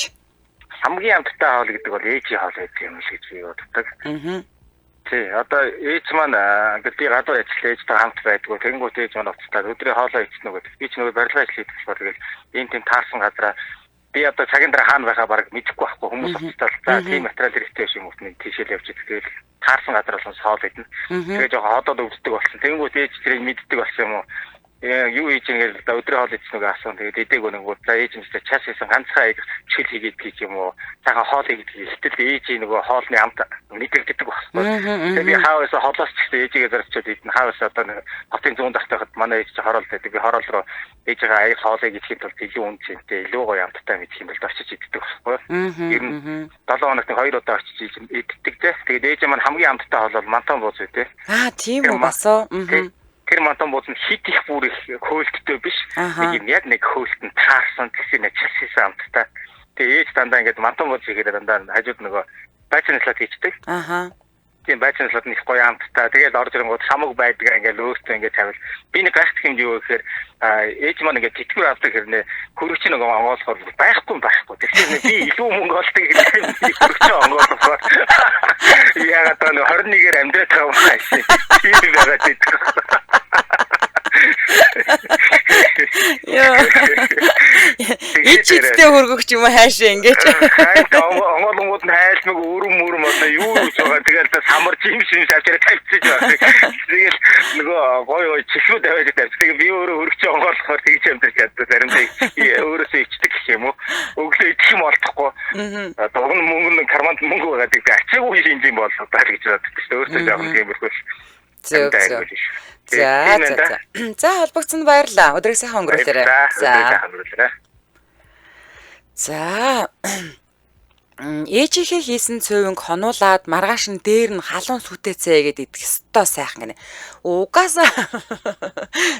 Хамгийн амттай хоол гэдэг бол ээжийн хоол гэдэг юм шиг би боддог. Тий, одоо ээж маань ингээд би гадуур ажиллаж ээжтэй хамт байдгүй. Тэнгуут ээж маань уцтаад өдрийн хоолоо идсэн нөгөө. Би ч нөгөө барилгын ажил хийдэг болохоор тэгэл ийм тийм таарсан газараа би одоо цагийн дараа хаана байхаа бараг мэдэхгүй байхгүй хүмүүс уцтаад за тийм материал хэрэгтэй юм уу тийшэл явж идэх. Тэгэл таарсан газар болсон хоол идэнэ. Тэгээ жоохон ходоод өвддөг болсон. Тэнгуут ээж тэрийг мэддэг болсон юм уу? Юу хийж ингээд өдрийн хоол идсэн нөгөө асуун тэгээд идээг нөгөө за ээж юмстай час хийсэн ганцхан аяг чил хийгээд гэх юм уу цагаан хоол хийгээд ихтэл ээж нөгөө хоолны амт мэдэрдэг байхгүй. Тэгээд би хааваас хоолоос ч гэсэн ээжигээ зарчаад идэн хааваас одоо хотын зүүн тахтайхад манай ээж чинь хороол байдаг. Би хороол руу ээжигээ аяг хоолыг идэхийн тулд илүү үнцэнтэй илүү гоё амттай мэдэх юм бол очиж иддэг байхгүй. Ер нь 7 хоногт 2 удаа очиж иддэг те. Тэгээд ээж маань хамгийн амттай хоол бол мантан бууз үү те.
Тийм үү басоо.
Тэр мантан бууз нь хит их бүр их хөөлттэй биш. Нэг юм яг нэг хөөлтөнд таарсан гэсэн нэг час хийсэн амттай. Тэгээ ээж дандаа ингээд мантан бууз хийгээд дандаа хажууд нөгөө байцаачлаад хийчихдэг. Тийм байцаачлаад нэг гоё амттай. Тэгээд орж ирэнгууд хамаг байдаг ингээд өөртөө ингээд тавил. Би нэг гайхдаг юм юу гэхээр ээж маань ингээд тэтгэвэр авдаг хэрнээ хөрөгч нэг онгоолохоор байхгүй. Тэгэхээр би илүү мөнгө олдог гэдэг юм хөрөгч онгоолохоор. Яагаад нэг 21-ээр амьдраад байгаа юм аа. Тийм байгаад байдаг.
Ичтэй хөргөгч юм хаашаа ингэж.
Онгоолгууд нь хайлмаг өрөм одоо юу гэж байгаа. Тэгээд самар жимшин шавчаараа тавьчихж байгаа. Тэгээд нөгөө гоё чихүүд аваад тавьчих. Тэгээд би өөрөө хөргөч онгоолохоор тэгж амьдрч чаддаг. Заримдаа өөрөөсөө ичдэг гэх юм уу. Өглөө идэх юм олдохгүй. Дугн мөнгө карманд мөнгө байгаа гэдэг ачаагүй шинж юм болоо таа гэж боддог шүү дээ. Өөртөө жоохон тиймэрхүү.
За холбогдсонд баярлалаа. Өдрийг сайхан өнгөрүүлээрэй. За. Ээжийнхээ хийсэн цөөнг хонуулаад маргааш нь дээр нь халуун сүтэцээ гэдэг идэх ёстой сайхан гинэ. Угаасаа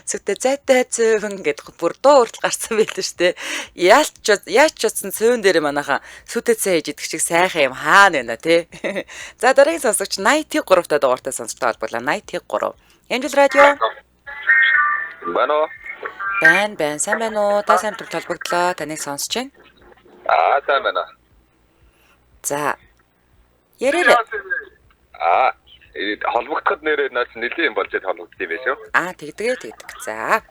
сүтэ зайтай цөөн гэдэг бүр дуу хүртэл гарсан байл л штэ. Яаж ч утсан цөөн дээр манайха сүтэцээ хийж идэх шиг сайхан юм хаана байна те. За дараагийн сонсогч 83 та дугаартай сонсогчтой холбоглоо. 83. Эмжил радио.
Бано.
Бэн сайн байна уу? Та сайн холбогдлоо. Таныг сонсож байна.
Сайн байна.
За. Ярээрэй.
Холбогдоход нэрээ наач нэлийн юм болж холбогдсон юм биш үү?
Тэгдэг. За.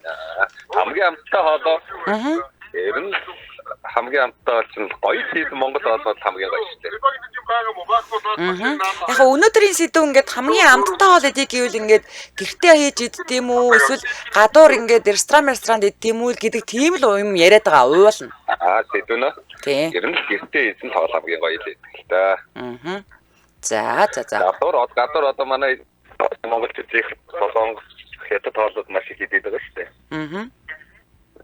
Хамгийн амттай хоолоо. Ер нь хамгийн амттай бол гоё хийсэн Монгол хоолоо хамгийн гоё шүү дээ.
Яг өнөөдрийн сэдв ингээд хамгийн амттай хоол эдийг гэвэл ингээд гэртээ хийж идэх юм уу эсвэл гадуур ингээд ресторанд идэх юм уу гэдэг тийм л юм яриад байгаа уулна.
Сэдв нэ. Ер нь гэртээ хийсэн хоол хамгийн гоё л дээ.
За.
Гадуур одоо манай Монгол төдийх Солонгос хятад хоолууд маш их идээд байгаа шүү дээ.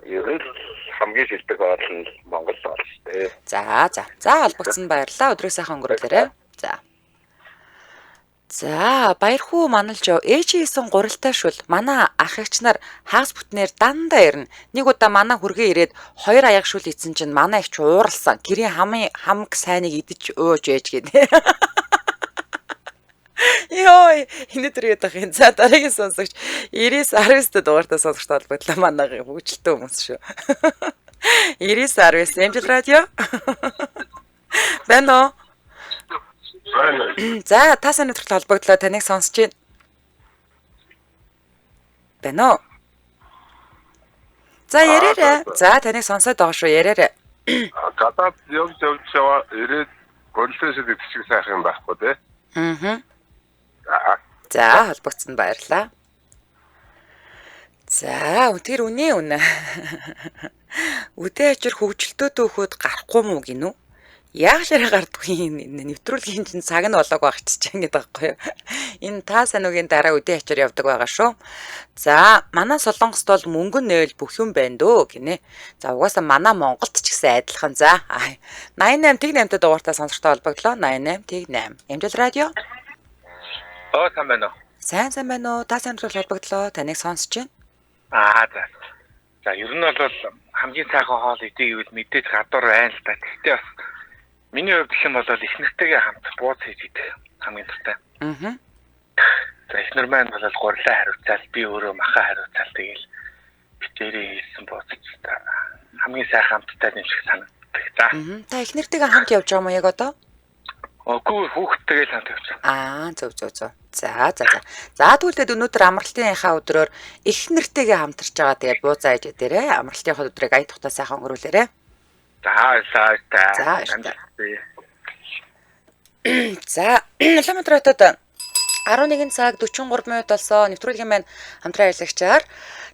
Ер нь хамгийн шилдэг хоол нь Монгол хоол шүү дээ.
За холбогдсон баярлалаа. Өдрийг сайхан өнгөрүүлээрэй. За баярхуу маналж ээж хийсэн гурилтай шүл манай ах эгч нар хагас бүтнээр дандаа ирнэ. Нэг удаа манай хүргээ ирээд 2 аяг шүл идсэн чинь манай эгч ууралсан. Гэрийн хамаг сайныг идэж өөж ээж гинэ. Йой, энэ төрөйд ахын. За дараагийн сонсогч 99 19 дугаартай сонсогчтой холбогдлоо манайх хөвгчлөлтөө хүмүүс шүү. 99.9 Эмжил радио. Байна уу? За, та сайн өдрөл холбогдлоо таныг сонсож байна. Байна уу? За, ярээрэй. За, таныг сонсоод байгаа шүү, ярээрэй.
Гадаад явж яваа ирээд гонлоос идчих сайхан юм байхгүй тий.
За, холбогдсонд баярлалаа. За, тэр үнэ. Үдээ ачир хөвгөлтөөд өгөхөд гарахгүй мүү гинүү? Яаглаараа гардгүй нэвтрүүлгийн чинь цаг нь болоог багчиж байгаа байхгүй юу? Энэ та сануугийн дараа үдээ ачир явдаг байгаа шүү. За, манай Солонгост бол мөнгөн нээл бүх юм байна дөө гинэ. За, угаасаа манай Монголд ч гэсэн адилхан. За, 88.8-д дугаартаа сонсогтой холбогдлоо. 88.8. Эмжил радио.
Сайн байна уу?
Сайн байна уу? Та сайн холбогдлоо. Таныг сонсож
байна. За, ер нь бол хамгийн сайхан хоол идэв гэвэл мэдээж гадуур байна л да. Гэхдээ бас миний хувьд гэх юм бол эхнэртэйгээ хамт бууз хийж идэх хамгийн дуртай. За, эхнэр маань бол гурлаа хариуцаал, би өөрөө махаа хариуцаал тэгэл битэрээ хийсэн бууцч та хамгийн сайхан хамттай юм шиг санагддаг. За.
Та эхнэртэйгээ хамт явж байгаа юм яг одоо?
Үгүй хүүхдтэйгээ хамт явж байгаа.
Зөв. За. Тэгвэл өнөөдөр амралтынхаа өдрөөр эхнэртэйгээ хамтарч байгаа. Тэгээд буузаа ээж дээрээ амралтынхаа өдрийг ая тухтаа сайхан өнгөрүүлээрэй. За, Улаанбаатар хотод 11 цаг 43 минут болсон. Нэвтрүүлгийн маань хамтран ажиллагчаар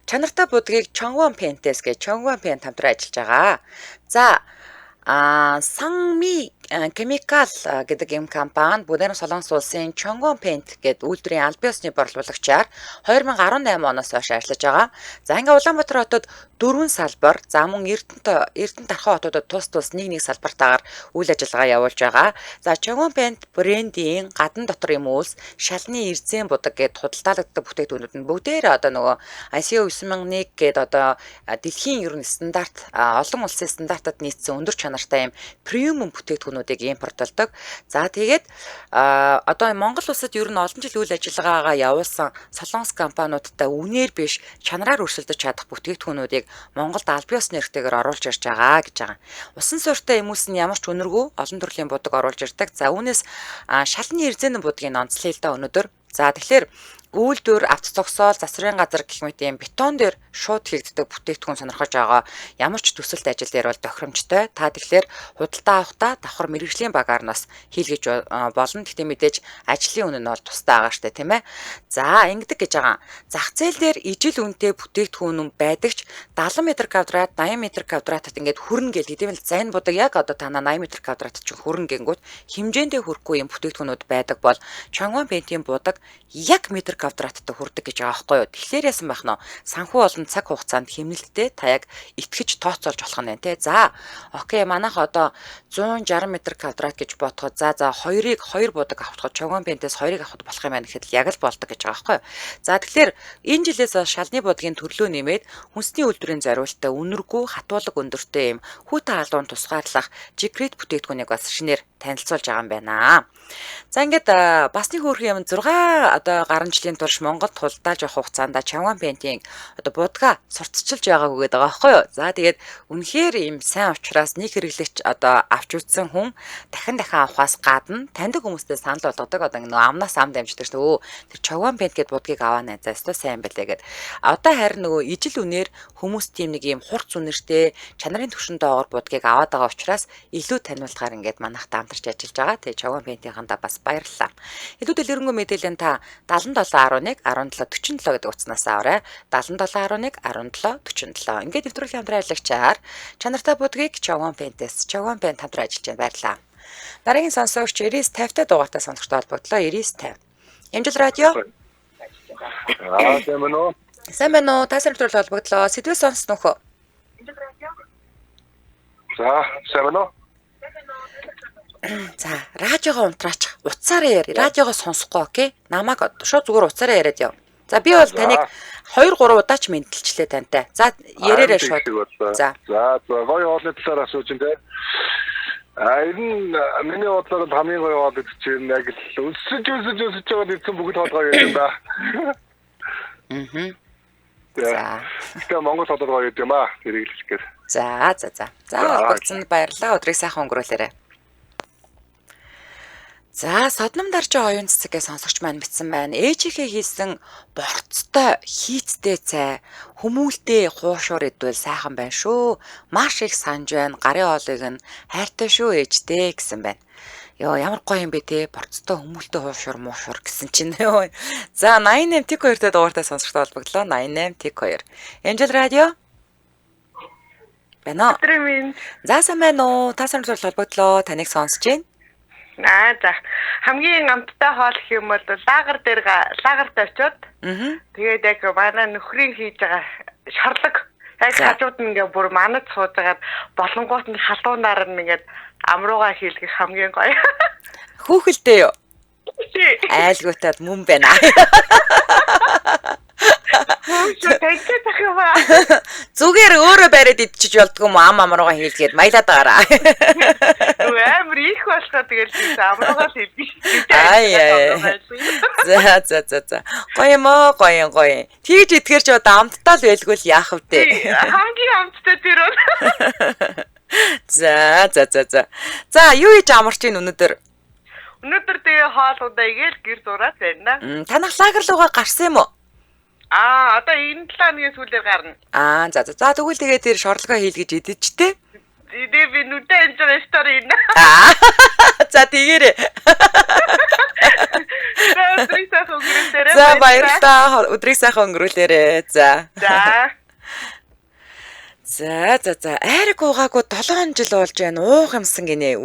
чанартай будгийг Чонгвон Пентес гэж Чонгвон Пент хамтран ажиллаж байгаа. За, Санми Chemical гэдэг юм компани Бүдэрн Солонгос улсын Чонгвон Пент гэдэг үйлдвэрийн албан ёсны борлуулагчаар 2018 оноос хойш ажиллаж байгаа. За, ингээ Улаанбаатар хотод 4 салбар, за мөн Эрдэнэ тархан хотуудад тус нэг салбартаагаар үйл ажиллагаа явуулж байгаа. За, Чонгвон Пент брендийн гадна дотор юм үйлс, шалны эрзэн будаг гэдэг худалдаалагддаг бүтээгдэхүүнүүд нь бүгдээр одоо нөгөө ISO 9001 гэдэг одоо дэлхийн ерөн стандарт олон улсын стандартад нийцсэн өндөр чанартай юм премиум бүтээгдэхүүнүүдийг импортлдог. За, тэгээд одоо Монгол улсад ер нь олон жил үйл ажиллагаагаа явуулсан солонгос компаниудтай үнээр биш чанараар өрсөлдөж чадах бүтээгдэхүүнүүдийг Монголд албан ёсны эрхтэйгээр оруулж ирж байгаа гэж байгаа. Усан суурьтай хүмүүс нь ямар ч үнэргүй олон төрлийн будаг оруулж ирдэг. За, үүнээс шалны эрзэнэн будгийн онцлоё л да өнөөдөр. За, тэгэхээр үйлдвэр, авто зогсоол, засварын газар гэх мэт юм бетон дээр шууд хийгддэг бүтээгдэхүүн сонирхож байгаа ямар ч төсөлт ажил дээр бол тохиромжтой. Та тэгэхээр худалдаа авахдаа давхар мэргэжлийн багаар нас хийлгэж болно. Гэхдээ мэдээж ажлын үнэ нь бол тусдаа байгаа штэ, тийм ээ. За, ингэдэг гэж байгаа. Зах зээл дээр ижил үнэтэй бүтээгдэхүүн байдагч 70 м2, 80 м2-т ингээд хүрнэ гэл гэдэм л за энэ будаг яг одоо танаа 80 м2-т ч хүрнэ гэнгүүт хэмжээндээ хүрэхгүй юм бүтээгдэхүүнүүд байдаг бол Чонгвон Пентийн будаг яг метр квадраттай хүрдэг гэж байгаа байхгүй юу. Тэгэхээр яасан байх нь санхүү олон цаг хугацаанд хэмнэлттэй та яг итгэж тооцоолж болох нь байна те. За, окей, манайх одоо 160 м2 гэж бодоход за 2 будаг авахд Чонгвон Пентээс 2-ыг авах болох юм байна гэхэд яг л болдог гэж байгаа байхгүй юу. За, тэгэхээр энэ жилээс шалны будгийн төрлөө нэмээд хүнсний үйлдвэрийн зориултаа үнэргүй хатуулаг өндөртэй юм хүүтэн алуун тусгаарлах жигрид бүтээгдэхүүнийг бас шинээр танилцуулж байгаа юм байна. За, ингээд бас нэг хөөрхөн юм 6 одоо гаруй жилийн турш Монголд худалдааж авах хугацаанд Чонгвон Пентийн одоо будгаа сурталчилж байгаагүй гэдэг байгаа байхгүй юу. За, тэгээд үнэхээр ийм сайн учраас нэг хэрэглэгч одоо авч үзсэн хүн дахин авахаас гадна таньдаг хүмүүстэй санал болгодог. Одоо нөгөө амнаас ам дамждаг шүү дээ. Тэр Чонгвон Пент гэдэг будгийг аваа нэ. За, өстой сайн байлээ гэд. Одоо харин нөгөө ижил үнээр хүмүүс тийм нэг ийм хурц үнэртэй чанарын түвшин доогоор будгийг аваад байгаа учраас илүү таниулахаар ингээд манайхтай хамтарч ажиллаж байгаа. Тэгээ Чонгвон Пентийнхандаа бас баярлалаа. Илүү дэлгэрэнгүй мэдээлэл та 7711 17 47 гэдэг утаснаас аваарай. 7711 17 47. Ингээд нэвтрүүлгийн хамтран ажиллагчаар чанартай будгийг Чонгвон Пентээс Чонгвон Пент хамтран ажиллаж байна. Баярлалаа. Дараагийн сонсогч 9950 дугаартай сонсогчтой холбогдлоо. 9950. Эмжил радио. Сайн байна уу? Та сайн холбогдлоо. Сэдвээ сонссон уу? Эмжил радио.
За, сайн байна уу?
За, радиогоо унтраач. Утсаараа яар. Радиогоо сонсохгүй, окей? Намайг шууд зүгээр утсаараа яриад яв. За, би бол таныг 2-3 удаа ч мэдэлчлээ тантай. За, ярээрээ шууд. За,
гоё хоолны талаар асууж ин тэ. Энэ миний бодлоор хамгийн гоё хоол гэж чинь яг л өсөж байгаа эцэн бүгд хоолгоо ярьсан да.
За.
Тэгээ Монгол хотод гоё юм аа. Тэрийг л хэлэхээр.
За. Холбогдсонд баярлалаа. Өдрийг сайхан өнгөрүүлээрэй. За, Содномдаржин оюун цэцгээ сонсогч маань бичсэн байна. Ээжийнхээ хийсэн борцтой хийцтэй цай хүмүүлдээ хуушуур идвэл сайхан байна шүү. Маш их санаж байна. Гарын хоолыг нь хайртай шүү ээжтэй гэсэн байна. Йоо, ямар гоё юм бэ те. Борцтой хүмүүлдээ хуушуур муушуур гэсэн чинь. За, 88 tik 2-тэй дугаартай сонсогчтой холбогдлоо. 88 tik 2. Angel Radio. Бэнэ. За, сайн байна уу? Та сарын холбогдлоо. Таныг сонсож байна.
За хамгийн амттай хоол гэх юм бол лагерт очиод тэгээд яг манай нөхрийн хийж байгаа шорлог яг хажууд нь ингээ бүр манад сууж байгаа болонгоот нь халуунаар нь ингээд амрууга хийлгэх хамгийн гоё.
Хүүхэлдээ юу? Айлгуутаад мөн байна. Зүгээр өөрөө бариад идчих болдгоо юм ам амрууга хийлгээд маялаад байгаараа.
Амар их болохоор тэгэл амрууга хийлгэж.
За. Гоё юм оо, гоё. Тэгж итгэр ч одоо амттай л байлгүй л яах вэ?
Хамгийн амттай тэр бол.
За. За, юу хийж амарч ийн өнөөдөр?
Өнөөдөр тэгээ хоолуудаа игээл гэр зураад байна.
Танах лагер руугаа гарсан юм уу?
Одоо энэ 7 өдрийн сүүлээр гарна.
За тэгвэл тэгээ тэр шорлогоо хийлгэж идэж тээ.
Би нүдэ энэ ресторан ин.
За тэгээрээ. За баярлалаа. Өдрийг сайхан өнгөрүүлээрэй. За. Айраг уугаагүй 7 жил болж байна. Уух юмсан гинэ.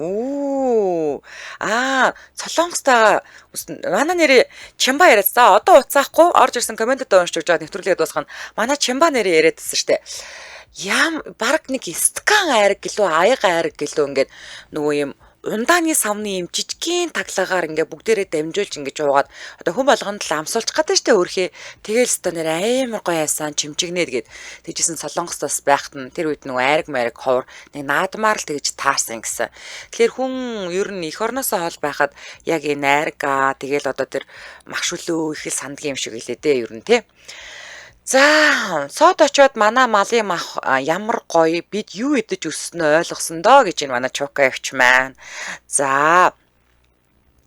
Солонгостаа манай нэр Чимба яриад. За одоо уцаахгүй орж ирсэн комментэд уншиж байгаа нэвтрүүлгээ дуусгана. Манай Чимба нэрээ яриадсэн штэ. Бараг нэг стакан айраг гэлөө аяга айраг гэлөө ингээд нөгөө юм ундааны савны юм жижигхэн таглагаар ингээ бүгдээрээ дамжуулж ингэж уугаад одоо хүн болгонд л амсуулчих гэдэг штэ өөрхөө тэгээл өстө нэр амар гоё яасан чимчигнээд гээд тэгжсэн солонгостоос байхад нь тэр үед нөгөө айраг ховор нэг наадмаар л тэгж таарсан гэсэн. Тэгэхээр хүн ер нь эх орноосоо хол байхад яг энэ айраг тэгээл одоо тэр махшүлөө их л сандгийн юм шиг хэлээ дээ ер нь тий. За, сод очоод манай малын мах ямар гоё бид юу идэж өснөө ойлгосон доо гэж энэ манай Чука ягч маань. За,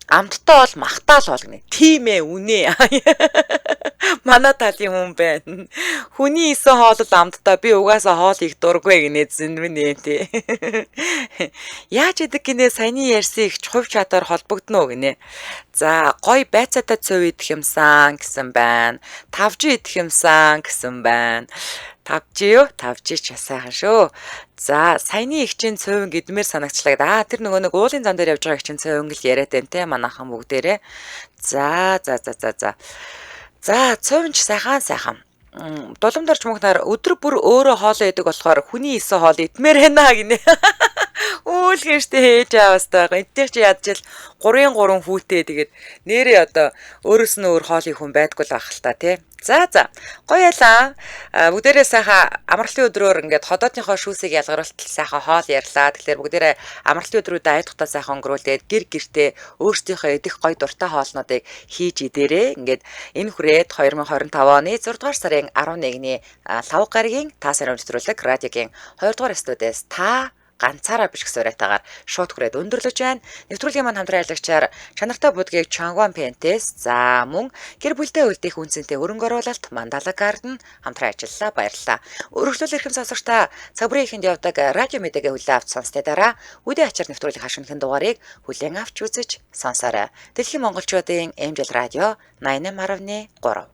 амттай бол махтаал болгоно. Тийм ээ, үнэ. Манай талын хүн байна. Хүний исэн хоол амттай би угаасаа хоол их дургүй гинэзэн минь тий. Яаж идэг гинэ саяны ярьсан их хувь чадвар холбогдно гинэ. За, гоё байцаатай цөв идэх юмсан гэсэн байна. Тавжи идэх юмсан гэсэн байна. Тавжи ч сайхан шүү. За, саяны ихчийн цөв гэдмээр санагчлаа. Тэр нөгөө нэг уулын зам дээр явж байгаа ихчийн цөв өнгөл яриад байна те манайхан бүгдээрээ. За. За, цөв ч сайхан. Дулумдарч мөнхнөр өдөр бүр өөрөө хоолоо идэг болохоор хүний исэн хоол идмээр байна гинэ. Үүлгэнштэй хийж аваастай. Эдгээр чи ядчил 3 хүүтэй тэгээд нэрээ одоо өөрөөс нь өөр хоолыг хүн байдгүй л байх л та тий. За гоё ялаа. Бүгдээрээ сайхан амралтын өдрөөр ингээд ходоодынхоо шүүсийг ялгаруулт сайхан хоол ярьлаа. Тэгэхээр бүгдээрээ амралтын өдрүүдэд айдахтаа сайхан өнгөрүүлээд гэр-гэртээ өөрсдийнхөө идэх гоё дуртай хоолнуудыг хийж идээрээ. Ингээд энэ хүрээд 2025 оны 6 дугаар сарын 11-ний лав гарагийн та сарын өндөрлөг радиогийн 2 дугаар студиэс та ганцаараа биш гэсэн уриатаагаар шууд хүрээд өндөрлөж байна. Нэвтрүүлгийн маань хамтран аялагчаар чанартай будгийг Чангван Пентес за мөн гэр бүлтэй үлдэх үнцэнтэй хөрөнгө оруулалт Мандала Гарден хамтран ажиллалаа. Баярлалаа. Өргөжлөл эрхэм сонсогчдаа цаг бүрийн ихэнд явдаг радио мэдээгээ хүлээн авч сонсдоо дараа үдээ ачаар нэвтрүүлэг хашигнахын дугаарыг хүлээн авч үзэж сонсоорой. Дэлхийн монголчуудын Angel Radio 88.3